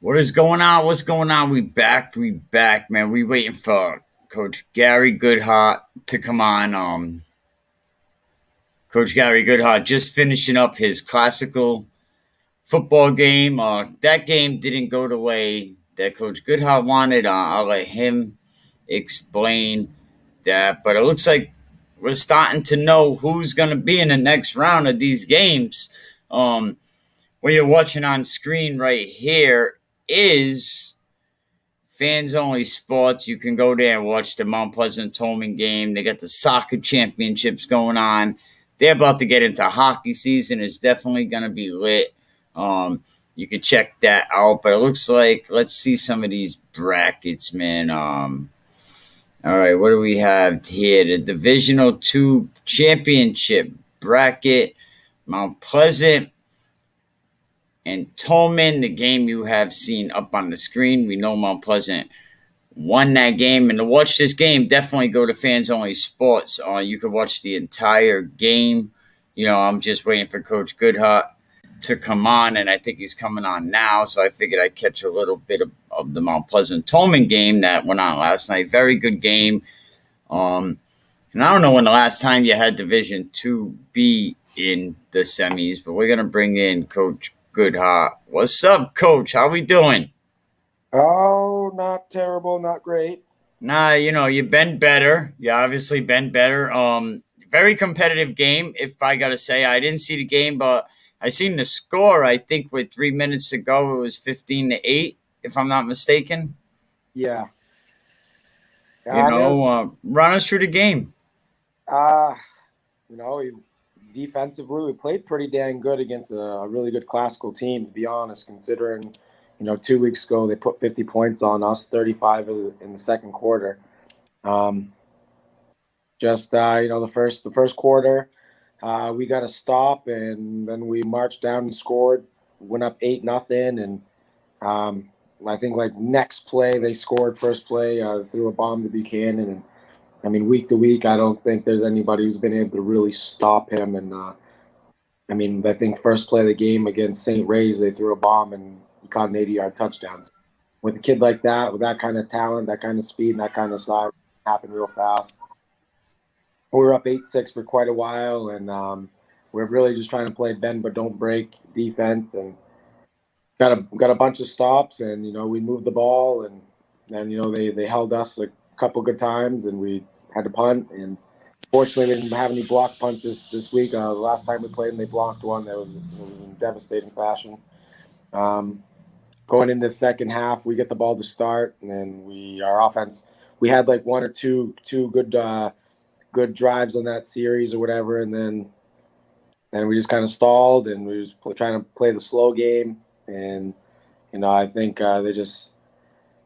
What is going on? What's going on? We back, man. We waiting for Coach Gary Goodheart to come on. Coach Gary Goodheart just finishing up his classical football game. That game didn't go the way that Coach Goodheart wanted. I'll let him explain that. But it looks like we're starting to know who's going to be in the next round of these games. What you're watching on screen right here is Fans Only Sports. You can go there and watch the Mount Pleasant Tolman game. They got the soccer championships going on. They're about to get into hockey season. It's definitely going to be lit. You can check that out. But it looks like, let's see some of these brackets, man. All right, what do we have here? The Divisional 2 Championship bracket. Mount Pleasant and Tolman, the game you have seen up on the screen. We know Mount Pleasant won that game. And to watch this game, definitely go to Fans Only Sports. You can watch the entire game. I'm just waiting for Coach Goodhart to come on, and I think he's coming on now. So I figured I'd catch a little bit of the Mount Pleasant Tolman game that went on last night. Very good game. And I don't know when the last time you had Division 2 be in the semis, but we're going to bring in Coach Goodheart. What's up, Coach? How we doing? Oh, not terrible, not great. Nah, you've been better. You obviously been better. Very competitive game, if I gotta say. I didn't see the game, but I seen the score. I think with 3 minutes to go, it was 15-8, if I'm not mistaken. Yeah. There's Run us through the game. uh you know, we, defensively we played pretty dang good against a really good classical team, to be honest, considering 2 weeks ago they put 50 points on us, 35 in the second quarter. Um just the first quarter, we got a stop, and then we marched down and scored, went up 8-0, and I think like next play they scored, first play threw a bomb to Buchanan, and I mean week to week I don't think there's anybody who's been able to really stop him. And I think first play of the game against St. Ray's they threw a bomb and he caught an 80-yard touchdown. So with a kid like that, with that kind of talent, that kind of speed, and that kind of size, it happened real fast. We were up 8-6 for quite a while, and we're really just trying to play bend but don't break defense, and got a bunch of stops, and we moved the ball, and then they held us a couple good times, and we had to punt, and fortunately we didn't have any block punts this week. The last time we played, and they blocked one that was in devastating fashion. Um, Going into the second half, we get the ball to start, and then our offense, we had like one or two good drives on that series or whatever, and then we just kind of stalled, and we was trying to play the slow game. And I think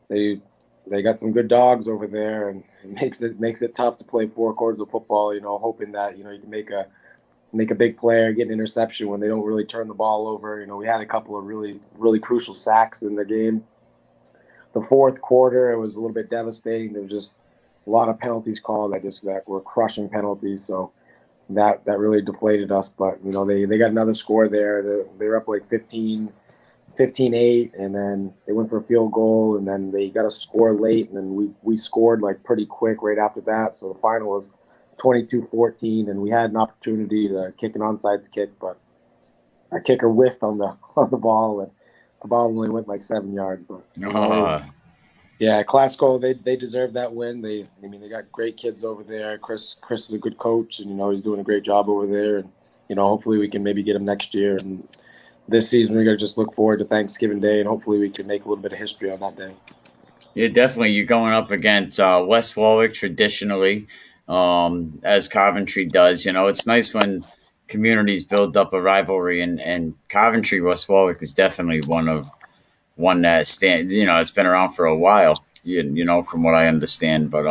they they got some good dogs over there, and it makes it tough to play four quarters of football. Hoping that you can make a big play or get an interception when they don't really turn the ball over. We had a couple of really really crucial sacks in the game. The fourth quarter, it was a little bit devastating. There was just a lot of penalties called that were crushing penalties. So that really deflated us. But they got another score there. They were up like 15-8, and then they went for a field goal, and then they got a score late, and then we scored like pretty quick right after that. So the final was 22-14, and we had an opportunity to kick an onside kick, but our kicker whiffed on the on the ball, and the ball only went like 7 yards. But yeah, Classical, they deserve that win. They got great kids over there. Chris is a good coach, and he's doing a great job over there. And hopefully we can maybe get him next year. And this season we're gonna just look forward to Thanksgiving Day, and hopefully we can make a little bit of history on that day. Yeah, definitely. You're going up against West Warwick traditionally, as Coventry does. It's nice when communities build up a rivalry, and Coventry West Warwick is definitely one that it's been around for a while. From what I understand. But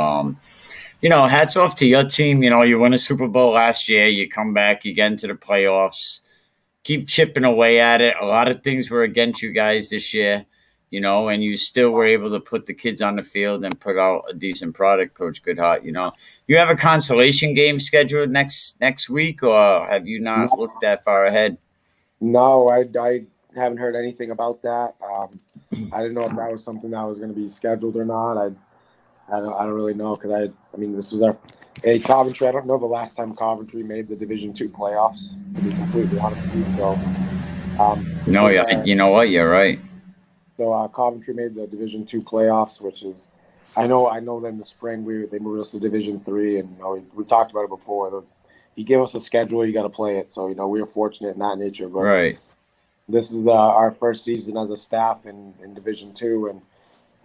hats off to your team. You won a Super Bowl last year. You come back, you get into the playoffs, keep chipping away at it. A lot of things were against you guys this year, and you still were able to put the kids on the field and put out a decent product, Coach Goodhart. You have a consolation game scheduled next week, or have you not looked that far ahead? No, I haven't heard anything about that. I didn't know if that was something that was going to be scheduled or not. I don't really know because I mean this is our Coventry. I don't know the last time Coventry made the Division II playoffs. To be completely honest with you, so No, yeah, you know what? You're right. Coventry made the Division II playoffs, which is I know. That in the spring they moved us to Division III, and we talked about it before. You give us a schedule, you got to play it. So we were fortunate in that nature, but Right. this is our first season as a staff in Division II, and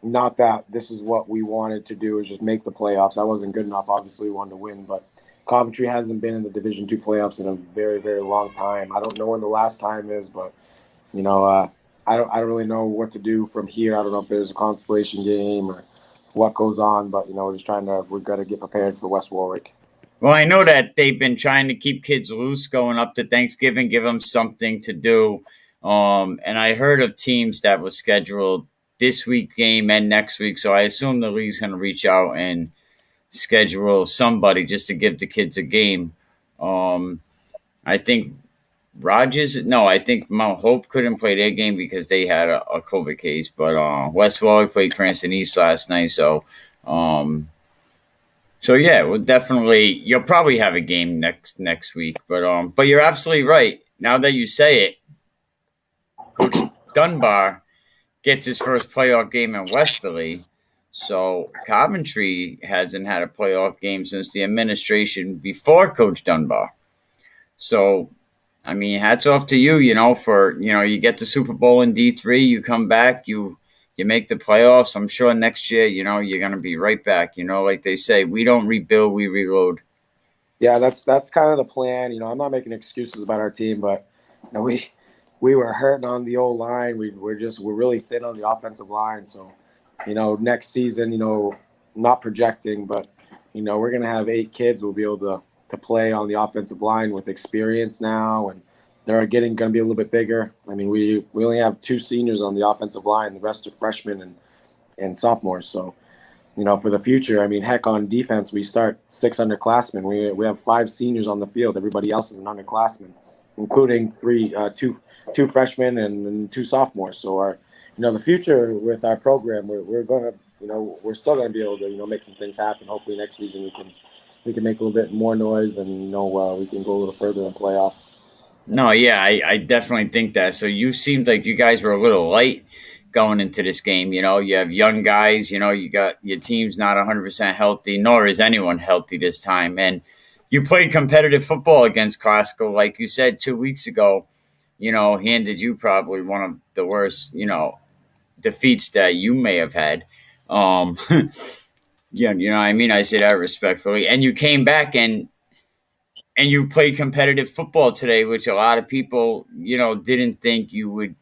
not that this is what we wanted to do is just make the playoffs. I wasn't good enough. Obviously, we wanted to win, but Coventry hasn't been in the Division II playoffs in a very, very long time. I don't know when the last time is, but you know, I don't really know what to do from here. I don't know if there's a constellation game or what goes on, but we're gonna get prepared for West Warwick. Well, I know that they've been trying to keep kids loose going up to Thanksgiving, give them something to do. And I heard of teams that was scheduled this week game and next week, so I assume the league's going to reach out and schedule somebody just to give the kids a game. Um, I think Rogers, no, I think Mount Hope couldn't play their game because they had a COVID case, but West Warwick played Cranston East last night, um, so yeah, well, definitely you'll probably have a game next week, but you're absolutely right. Now that you say it, Coach Dunbar gets his first playoff game in Westerly. So Coventry hasn't had a playoff game since the administration before Coach Dunbar. So I mean, hats off to you. For you get the Super Bowl in D3, you come back, you make the playoffs. I'm sure next year, you're gonna be right back. Like they say, we don't rebuild, we reload. Yeah, that's kind of the plan. I'm not making excuses about our team, but we were hurting on the old line. We're really thin on the offensive line. So, next season, not projecting, but we're gonna have 8 kids. We'll be able to play on the offensive line with experience now, and they're going to be a little bit bigger. I mean, we only have 2 seniors on the offensive line. The rest are freshmen and sophomores. So, for the future, I mean, heck, on defense, we start 6 underclassmen. We have 5 seniors on the field. Everybody else is an underclassman, including two freshmen and 2 sophomores. So the future with our program, we're gonna, we're still gonna be able to, make some things happen. Hopefully next season we can make a little bit more noise and we can go a little further in playoffs. No, yeah, I definitely think that. So you seemed like you guys were a little light going into this game. You have young guys. You got your team's not 100% healthy, nor is anyone healthy this time. And you played competitive football against Classical, like you said 2 weeks ago. Handed you probably one of the worst, defeats that you may have had. Um, yeah, what I mean. I say that respectfully. And you came back and you played competitive football today, which a lot of people, didn't think you would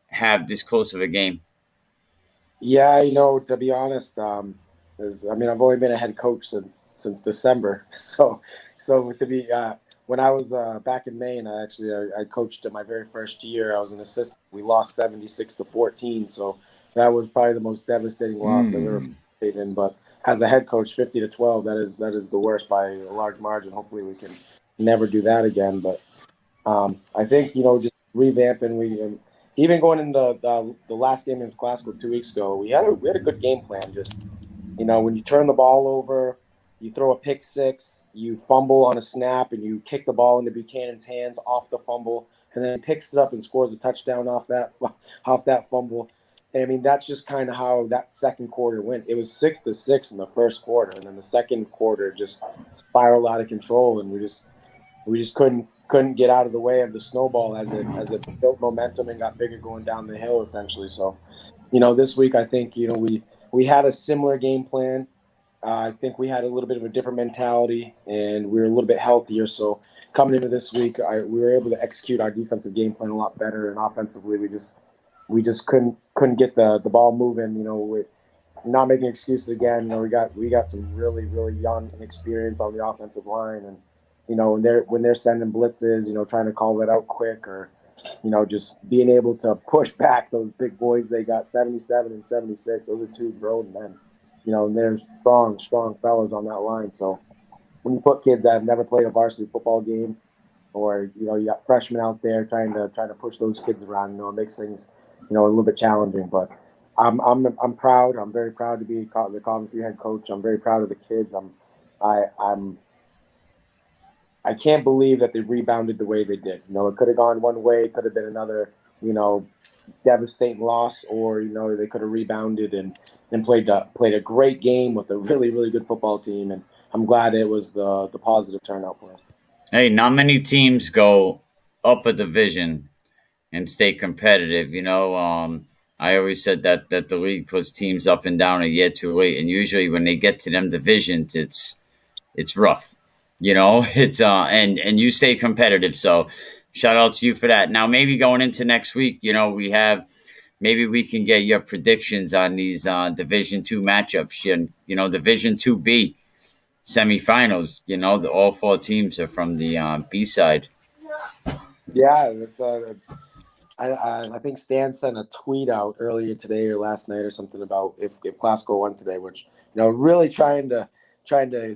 have this close of a game. Yeah, to be honest, I mean, I've only been a head coach since December, so to be when I was back in Maine, I coached in my very first year. I was an assistant. We lost 76-14, so that was probably the most devastating loss I've ever played in. But as a head coach, 50-12, that is the worst by a large margin. Hopefully, we can never do that again. But I think just revamping. Even going into the last game in Classical 2 weeks ago, we had a good game plan. Just when you turn the ball over, you throw a pick six, you fumble on a snap, and you kick the ball into Buchanan's hands off the fumble, and then he picks it up and scores a touchdown off that fumble. And, I mean, that's just kind of how that second quarter went. It was 6-6 in the first quarter, and then the second quarter just spiraled out of control, and we just couldn't get out of the way of the snowball as it built momentum and got bigger going down the hill essentially. So, this week I think we had a similar game plan. I think we had a little bit of a different mentality and we were a little bit healthier. So coming into this week, we were able to execute our defensive game plan a lot better, and offensively we just couldn't get the ball moving. With not making excuses again. We got some really really young inexperience on the offensive line, and when they're sending blitzes, trying to call it out quick, or just being able to push back those big boys. They got 77 and 76. Those are 2 grown men, and they're strong fellas on that line. So when you put kids that have never played a varsity football game, or you got freshmen out there trying to push those kids around. It makes things a little bit challenging. But I'm proud. I'm very proud to be the Coventry head coach. I'm very proud of the kids. I'm I can't believe that they rebounded the way they did. It could have gone one way. It could have been another you know devastating loss, or they could have rebounded and played a great game with a really really good football team. And I'm glad it was the positive turnout for us. Hey, not many teams go up a division and stay competitive. I always said that the league puts teams up and down a year too late, and usually when they get to them divisions, it's rough. It's and you stay competitive. So shout out to you for that. Now maybe going into next week, we have maybe we can get your predictions on these Division Two matchups. Division Two B semifinals. All four teams are from the B side. Yeah, that's I think Stan sent a tweet out earlier today or last night or something about if Classical won today, which really trying to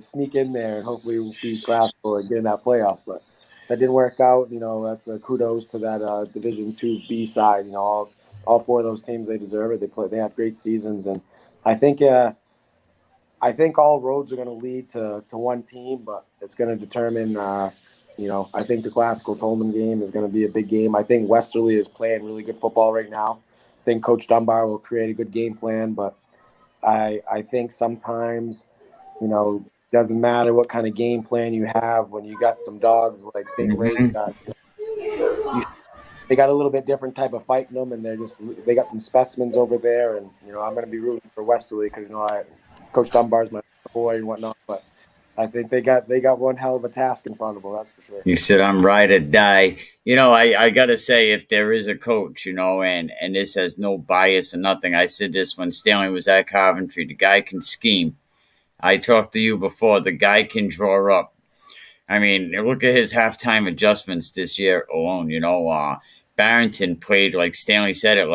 sneak in there and hopefully we'll beat Classical and get in that playoff, but that didn't work out. That's a kudos to that Division Two B side. All four of those teams, they deserve it. They have great seasons, and I think I think all roads are going to lead to one team, but it's going to determine. I think the Classical Tolman game is going to be a big game. I think Westerly is playing really good football right now. I think Coach Dunbar will create a good game plan, but I think sometimes, doesn't matter what kind of game plan you have when you got some dogs like St. Ray's Mhm. got. You, they got a little bit different type of fight in them, and they got some specimens over there, and I'm going to be rooting for Westerly because Coach Dunbar's my boy and whatnot, but I think they got one hell of a task in front of them. That's for sure. You said I'm ride or die. I gotta say, if there is a coach, and this has no bias or nothing, I said this when Stanley was at Coventry. The guy can scheme. I talked to you before. The guy can draw up. I mean, look at his halftime adjustments this year alone. Barrington played like Stanley said it,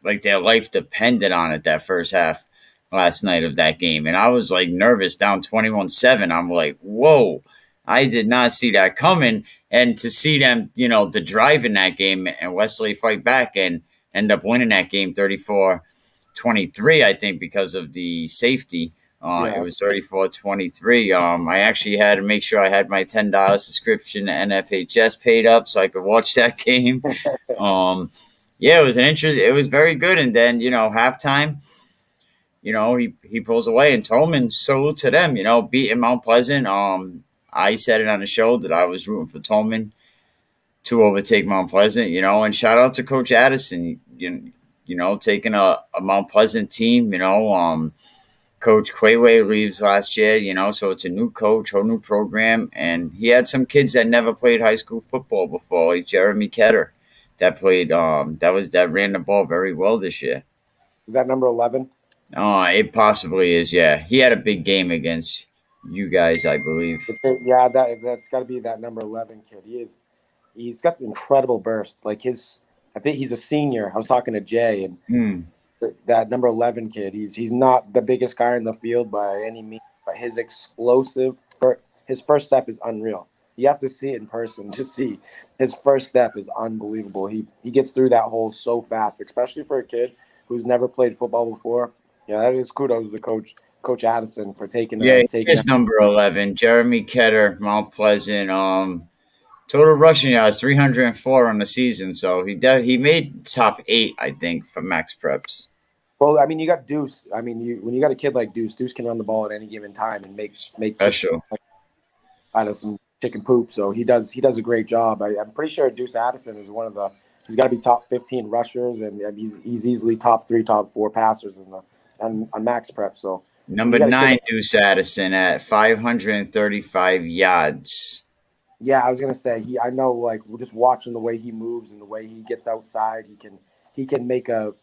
like their life depended on it that first half last night of that game, and I was like nervous, down 21-7. I'm like, whoa, I did not see that coming, and to see them, the drive in that game and Wesley fight back and end up winning that game 34-23, I think because of the safety. It Yeah. was 34-23. I actually had to make sure I had my $10 subscription to NFHS paid up so I could watch that game. Um, yeah, it was an interest. It was very good. And then halftime, he pulls away, and Tolman, salute to them. Beating Mount Pleasant. I said it on the show that I was rooting for Tolman to overtake Mount Pleasant. And shout out to Coach Addison. Taking a Mount Pleasant team. Coach Quayway leaves last year, so it's a new coach, whole new program, and he had some kids that never played high school football before, like Jeremy Ketter, that played that ran the ball very well this year. Is that number 11? It possibly is, yeah. He had a big game against you guys, I believe. Yeah, that's got to be that number 11 kid. He's got the incredible burst. I think he's a senior. I was talking to Jay, and Hmm. that number 11 kid. He's not the biggest guy in the field by any means, but his first step is unreal. You have to see it in person to see his first step is unbelievable. He gets through that hole so fast, especially for a kid who's never played football before. Yeah, that is kudos to Coach Addison for Yeah, he taking is number 11. Jeremy Ketter, Mount Pleasant. Total rushing yards 304 on the season, so he made top 8, I think, for max preps. Well, I mean, you got Deuce. I mean, when you got a kid like Deuce can run the ball at any given time and make chicken Special. out of some chicken poop. So he does a great job. I'm pretty sure Deuce Addison is one of the. He's got to be top 15 rushers, and he's easily top 3, top 4 passers on max prep. So when Number you got a kid, 9, Deuce Addison at 535 yards. yeah, I was gonna say I know, like, we're just watching the way he moves and the way he gets outside. He can make a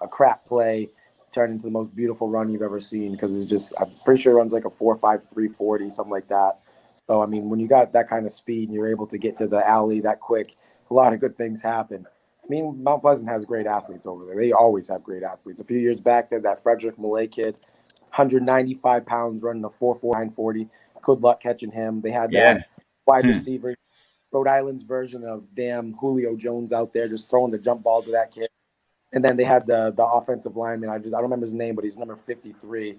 crap play turn into the most beautiful run you've ever seen, because it's just, I'm pretty sure it runs like a 4.5 340, something like that. So I mean, when you got that kind of speed and you're able to get to the alley that quick, a lot of good things happen. I mean, Mount Pleasant has great athletes over there. They always have great athletes. A few years back, they had that Frederick Malay kid, 195 pounds, running a 4.49 40. Good luck catching him. They had Yeah. that wide receiver. Rhode Island's version of damn Julio Jones out there, just throwing the jump ball to that kid. And then they had the offensive lineman. I don't remember his name, but he's number 53.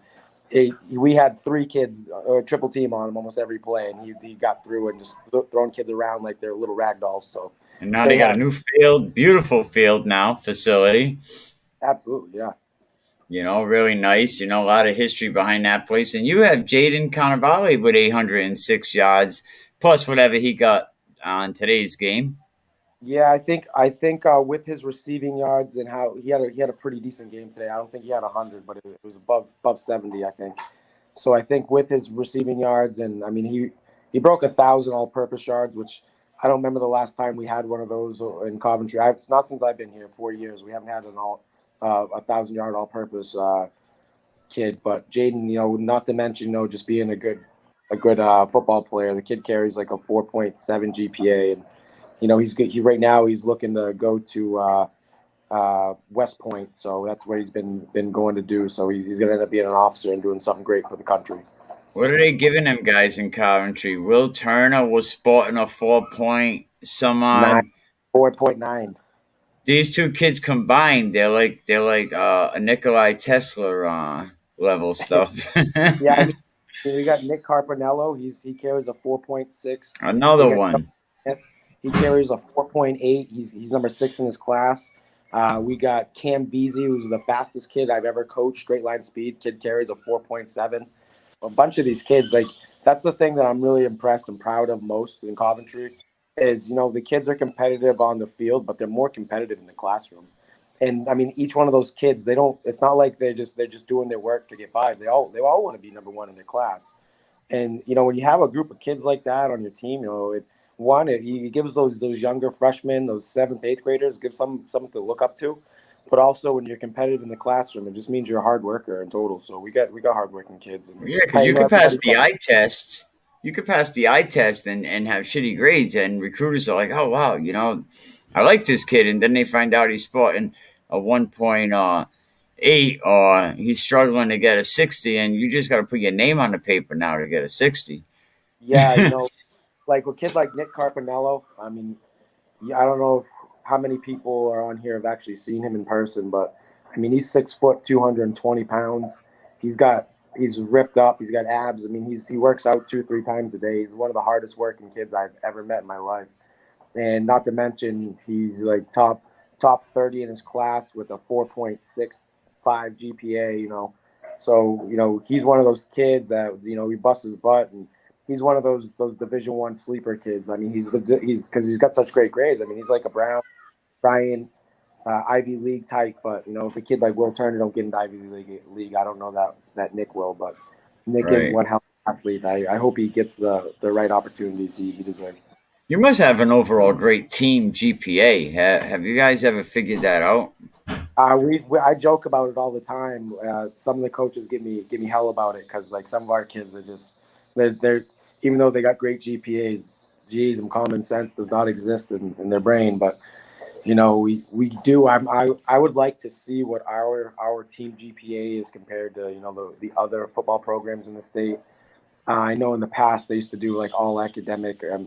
We had three kids, triple team on him almost every play, and he got through and just throwing kids around like they're little rag dolls. So And now they they got a have new field, beautiful field now, facility. absolutely, yeah. Really nice. A lot of history behind that place. And you have Jaden Cannavale with 806 yards, plus whatever he got on today's game. Yeah, I think with his receiving yards and how he had a pretty decent game today. I don't think he had 100, but it was above 70, I think. So I think with his receiving yards, and I mean he broke 1,000 all-purpose yards, which I don't remember the last time we had one of those in Coventry. It's not since I've been here, 4 years. We haven't had an 1,000-yard all-purpose kid. But Jaden, not to mention, just being a good football player. The kid carries like a 4.7 GPA, and he's good. Right now he's looking to go to West Point, so that's where he's been going to do. So he's going to end up being an officer and doing something great for the country. What are they giving them guys in Coventry? Will Turner was sporting a 4 point some Nine, odd. 4.9. These two kids combined, they're like a Nikolai Tesla level stuff. Yeah, I mean, we got Nick Carpinello. He carries a 4.6. We Another got one. he carries a 4.8. He's number 6 in his class. We got Cam Veazey, who's the fastest kid I've ever coached. Straight line speed. Kid carries a 4.7. A bunch of these kids, like that's the thing that I'm really impressed and proud of most in Coventry is the kids are competitive on the field, but they're more competitive in the classroom. And I mean, each one of those kids, they don't. It's not like they're just doing their work to get by. They all want to be number one in their class. And when you have a group of kids like that on your team, it gives those younger freshmen, those seventh, eighth graders, gives something to look up to. But also, when you're competitive in the classroom, it just means you're a hard worker in total. So we got hardworking kids, and Yeah, because I you know could pass everybody's the eye test. You could pass the eye test and have shitty grades, and recruiters are like, "Oh wow, I like this kid," and then they find out he's sporting a 1.8, or he's struggling to get a 60, and you just got to put your name on the paper now to get a 60. yeah, like a kid like Nick Carpinello. I mean, yeah, I don't know how many people are on here have actually seen him in person, but I mean, he's 6 foot, 220 pounds. He's ripped up. He's got abs. I mean, he works out 2, 3 times a day. He's one of the hardest working kids I've ever met in my life. And not to mention, he's like top 30 in his class with a 4.65 GPA. So he's one of those kids that he busts his butt, and he's one of those Division I sleeper kids. I mean, he's because he's got such great grades. I mean, he's like a Brian Ivy League type. But if a kid like Will Turner don't get into Ivy League, I don't know that Nick will. But Nick is Right. one hell of an athlete. I hope he gets the right opportunities he deserves. You must have an overall great team GPA. Have you guys ever figured that out? I joke about it all the time. Some of the coaches give me hell about it because like some of our kids they're even though they got great GPAs, geez, and common sense does not exist in their brain. But we do. I would like to see what our team GPA is compared to the other football programs in the state. I know in the past they used to do like all academic. I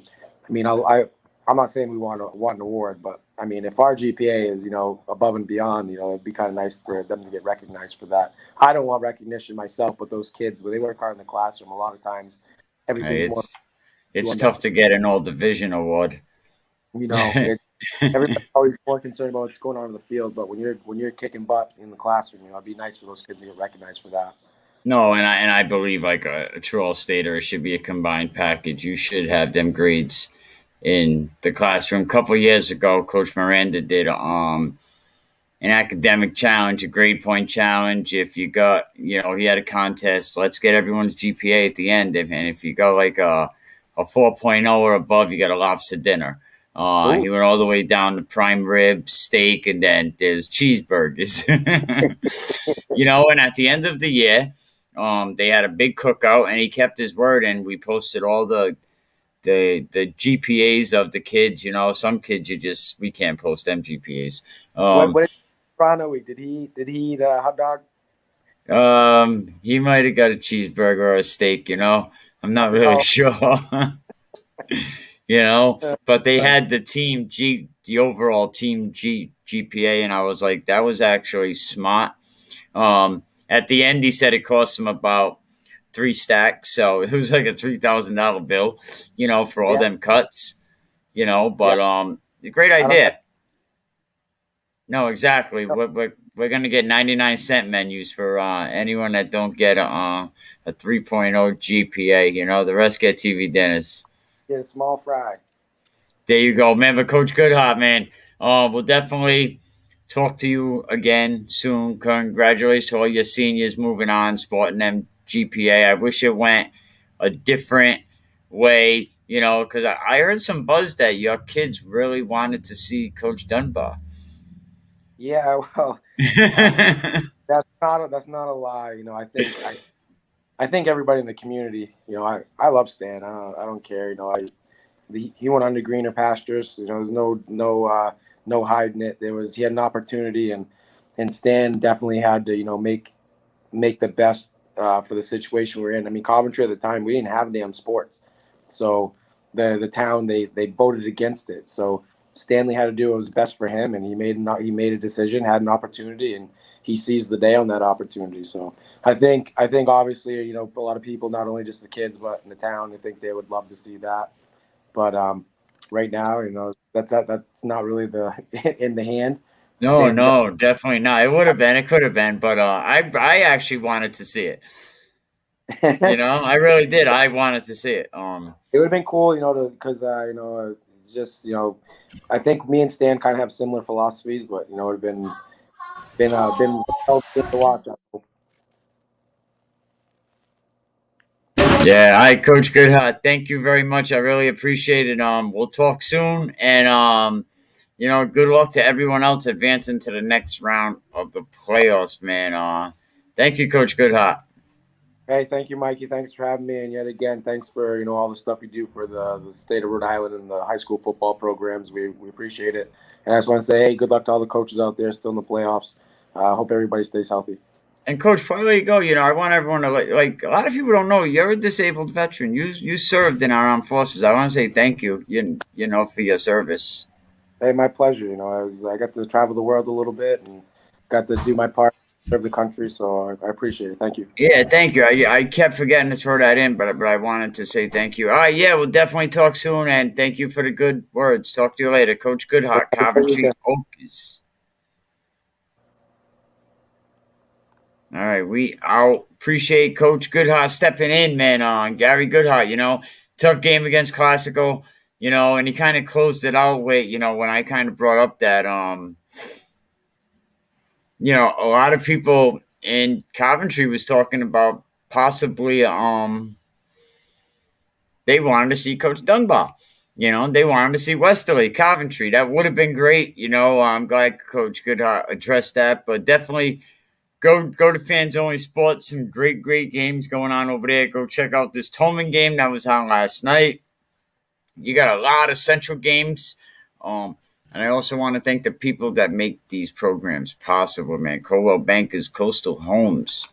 mean, I'm not saying we want an award, but I mean, if our GPA is above and beyond, it'd be kind of nice for them to get recognized for that. I don't want recognition myself, but those kids, when they work hard in the classroom, a lot of times Hey, everything's more it's on them. tough to get an all division award. It everybody's always more concerned about what's going on in the field, but when you're kicking butt in the classroom, it'd be nice for those kids to get recognized for that. No, and I believe like a true all stater should be a combined package. You should have them grades in the classroom. A couple years ago, Coach Miranda did an academic challenge, a grade point challenge. If you got, he had a contest. Let's get everyone's GPA at the end. And if you got like a 4.0 or above, you got a lobster dinner. Oh, He went all the way down to prime rib, steak, and then there's cheeseburgers. And at the end of the year, they had a big cookout, and he kept his word. And we posted all the GPAs of the kids. Some kids we can't post them GPAs. what did Toronto eat? Did he eat a hot dog? He might have got a cheeseburger or a steak. I'm not really Oh, sure. you know. Uh, But they uh, had the overall team GPA, and I was like, that was actually smart. At the end, he said it cost him about 3 stacks, so it was like a $3,000 bill, for all yeah, them cuts, yeah. But a great I don't. idea. No, exactly. We're gonna get 99-cent menus for anyone that don't get a 3.0 GPA. The rest get TV dinners. Get a small fry. There you go, man. But Coach Goodheart, man, we'll definitely talk to you again soon. Congratulations to all your seniors moving on, sporting them GPA. I wish it went a different way, because I heard some buzz that your kids really wanted to see Coach Dunbar. Yeah, well, uh, that's not a lie. I think everybody in the community. I love Stan. I don't care. He went on to greener pastures. There's no hiding it. He had an opportunity, and Stan definitely had to make the best for the situation we're in. I mean, Coventry at the time, we didn't have damn sports, so the town they voted against it. So Stanley had to do what was best for him, and he made a decision, had an opportunity, and he seized the day on that opportunity. So I think obviously a lot of people, not only just the kids but in the town, I think they would love to see that. But right now, that's not really the in the hand. No, Stan's got. no, definitely not. It would have been, it could have been, but I actually wanted to see it. I really did. I wanted to see it. It would have been cool, because it's just I think me and Stan kind of have similar philosophies, but it would have been good to watch. Yeah, all right, Coach Goodhart. Thank you very much. I really appreciate it. We'll talk soon, and good luck to everyone else advancing to the next round of the playoffs, man. Thank you, Coach Goodhart. Hey, thank you, Mikey. Thanks for having me, and yet again, thanks for all the stuff you do for the state of Rhode Island and the high school football programs. We appreciate it, and I just want to say, hey, good luck to all the coaches out there still in the playoffs. Hope everybody stays healthy. And Coach, before I let you go, I want everyone to like. A lot of people don't know you're a disabled veteran. You served in our armed forces. I want to say thank you. For your service. Hey, my pleasure. I got to travel the world a little bit and got to do my part, serve the country. So I appreciate it. Thank you. Yeah, thank you. I kept forgetting to throw that in, but I wanted to say thank you. All right, yeah, we'll definitely talk soon, and thank you for the good words. Talk to you later, Coach Goodhart, Coventry Oaks. All right, I'll appreciate Coach Goodhart stepping in, man. On Gary Goodhart, tough game against Classical, and he kind of closed it out with, when I kind of brought up that, a lot of people in Coventry was talking about possibly, they wanted to see Coach Dunbar. They wanted to see Westerly, Coventry. That would have been great. I'm glad Coach Goodhart addressed that, but definitely go to Fans Only Sports. Some great games going on over there. Go check out this Tolman game that was on last night. You got a lot of Central games. And I also want to thank the people that make these programs possible, man. Coldwell Bankers, Coastal Homes.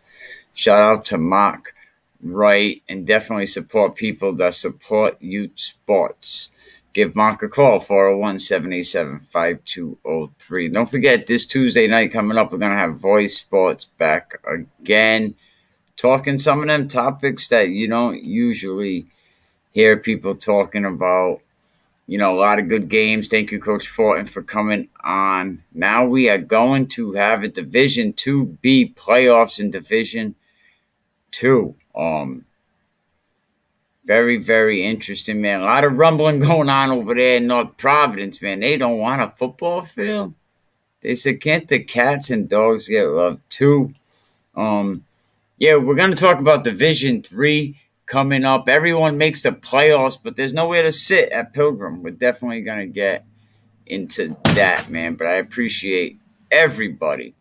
Shout out to Mark Wright, and definitely support people that support youth sports. Give Mark a call, 401-787-5203. Don't forget, this Tuesday night coming up, we're going to have Voice Sports back again, talking some of them topics that you don't usually hear people talking about. A lot of good games. Thank you, Coach Fortin, for coming on. Now we are going to have a Division 2B playoffs in Division 2. Very interesting, man. A lot of rumbling going on over there in North Providence, man. They don't want a football field. They said, can't the cats and dogs get love too? Yeah, we're going to talk about Division 3 coming up. Everyone makes the playoffs, but there's nowhere to sit at Pilgrim. We're definitely going to get into that, man. But I appreciate everybody.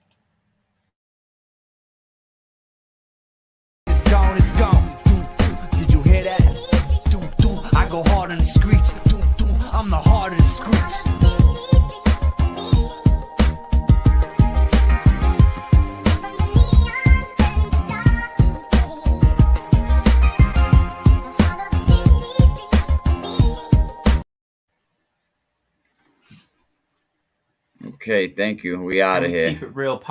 It's gone. Did you hear that? I go hard in the streets. I'm the heart of the streets. Okay, thank you. We out of here. Keep It Real podcast.